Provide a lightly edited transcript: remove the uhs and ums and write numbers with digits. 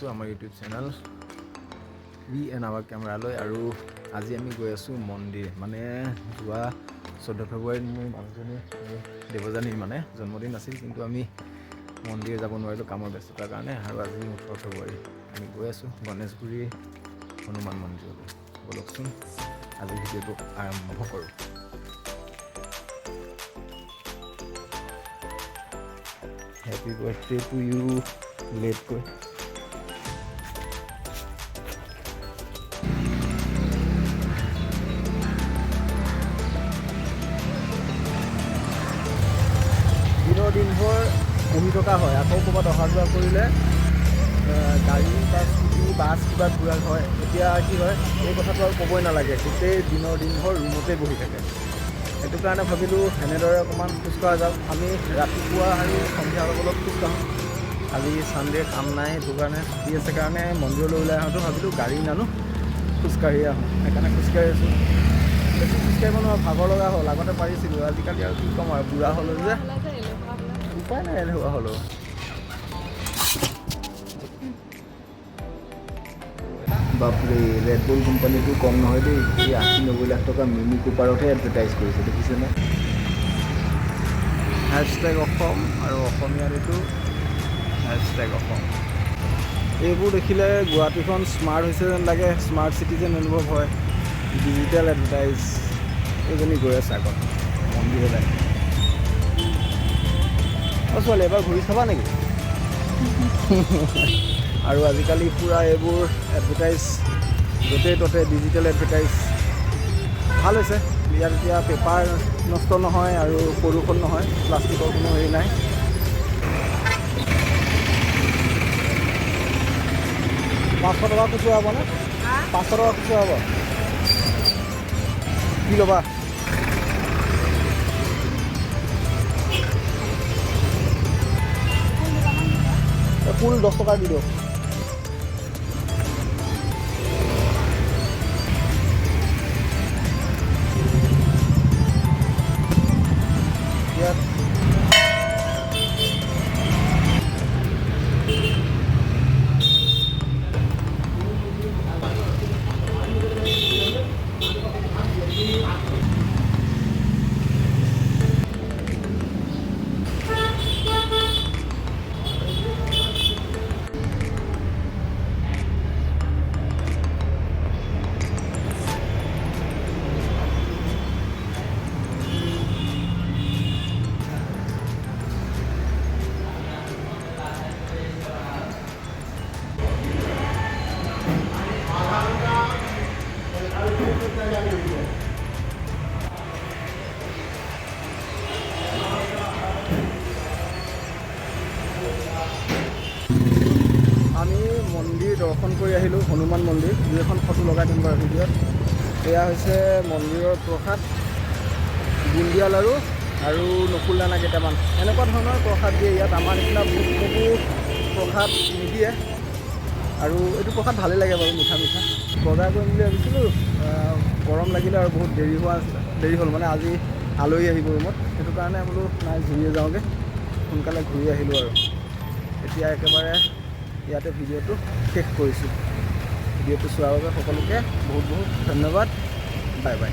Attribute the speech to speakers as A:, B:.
A: আছোঁ আমাৰ YouTube channel V N আৱাৰ কেমেৰালৈ। আৰু আজি আমি গৈ আছোঁ মন্দিৰ, মানে যোৱা 14 ফেব্ৰুৱাৰীত মোৰ মানুহজনী দেৱযানীৰ মানে জন্মদিন আছিল, কিন্তু আমি মন্দিৰ যাব নোৱাৰিলোঁ কামৰ ব্যস্ততাৰ কাৰণে। আৰু আজি 18 ফেব্ৰুৱাৰী আমি গৈ আছোঁ গণেশগুৰি হনুমান মন্দিৰলৈ। বলকচোন আজি ভিডিঅ'টো আৰম্ভ কৰোঁ। হেপী বাৰ্থডে টু ইউ লেটকৈ। দিনভৰ বহি থকা হয়, আকৌ ক'ৰবাত অহা যোৱা কৰিলে গাড়ী বা স্কুটি বাছ কিবা ঘূৰা হয়। এতিয়া কি হয়, এই কথাটো আৰু ক'বই নালাগে, গোটেই দিনভৰ ৰুমতে বহি থাকে। সেইটো কাৰণে ভাবিলোঁ এনেদৰে অকণমান খোজকঢ়া যাওক। আমি ৰাতিপুৱা আৰু সন্ধিয়া অলপ খোজকাঢ়োঁ। আজি ছানডে কাম নাই, সেইটো কাৰণে ছুটি আছে কাৰণে মন্দিৰলৈ ওলাই আহোঁতে ভাবিলোঁ গাড়ী নানো, খোজকাঢ়ি আহোঁ। সেইকাৰণে খোজকাঢ়ি আছোঁ। বেছি খোজকাঢ়িব নোৱাৰোঁ, ভাগৰ লগা হ'ল। আগতে পাৰিছিলোঁ, আজিকালি আৰু কি ক'ম আৰু, বুঢ়া হ'লোঁ যে উপায় নাই, এলেহুৱা হ'লোঁ। বাপৰে, ৰেড বুল কোম্পানীটো কম নহয় দেই। এই 80-90 লাখ টকা মিনি কুপাৰতহে এডভাৰটাইজ কৰিছে, দেখিছেনে? হেছটেগ অসম আৰু অসমীয়াত এইটো হেছটেগ অসম। এইবোৰ দেখিলে গুৱাহাটীখন স্মাৰ্ট হৈছে যেন লাগে, স্মাৰ্ট চিটি যেন অনুভৱ হয়। Digital advertise. এইজনী গৈ আছে আগত মন্দিৰলৈ। অঁ ছোৱালী, এবাৰ ঘূৰি চাবা নেকি? আৰু আজিকালি পূৰা এইবোৰ এডভাৰটাইজ য'তে ত'তে, ডিজিটেল এডভাৰটাইজ ভাল হৈছে। ইয়াত এতিয়া পেপাৰ নষ্ট নহয় আৰু প্ৰদূষণ নহয়, প্লাষ্টিকৰ কোনো হেৰি নাই। $500 খুচুৰা হ'বনে? 500 টকা খুচুৰা হ'ব। কি ল'বা? ফুল 10 টকা দি দিয়ক। ইয়াত আমি মন্দিৰ দৰ্শন কৰি আহিলোঁ, হনুমান মন্দিৰ। দুই এখন ফটো লগাই দিম বাৰু ভিডিঅ'ত। এয়া হৈছে মন্দিৰৰ প্ৰসাদ, বুন্দিয়া লাড়ু আৰু নকুল দানা কেইটামান, এনেকুৱা ধৰণৰ প্ৰসাদ দিয়ে ইয়াত। আমাৰ নিচিনা বুট মগু প্ৰসাদ নিদিয়ে। আৰু এইটো প্ৰসাদ ভালেই লাগে বাৰু, মিঠা মিঠা। বজাৰ কৰিম বুলি ভাবিছিলোঁ, গৰম লাগিলে আৰু বহুত দেৰি হ'ল মানে আজি আলহী আহিব ৰুমত। সেইটো কাৰণে বোলো নাই, ঘূৰিয়ে যাওঁগৈ। সোনকালে ঘূৰি আহিলোঁ আৰু এতিয়া একেবাৰে ইয়াতে ভিডিঅ'টো শেষ কৰিছোঁ। ভিডিঅ'টো চোৱাৰ বাবে সকলোকে বহুত বহুত ধন্যবাদ। Bye bye.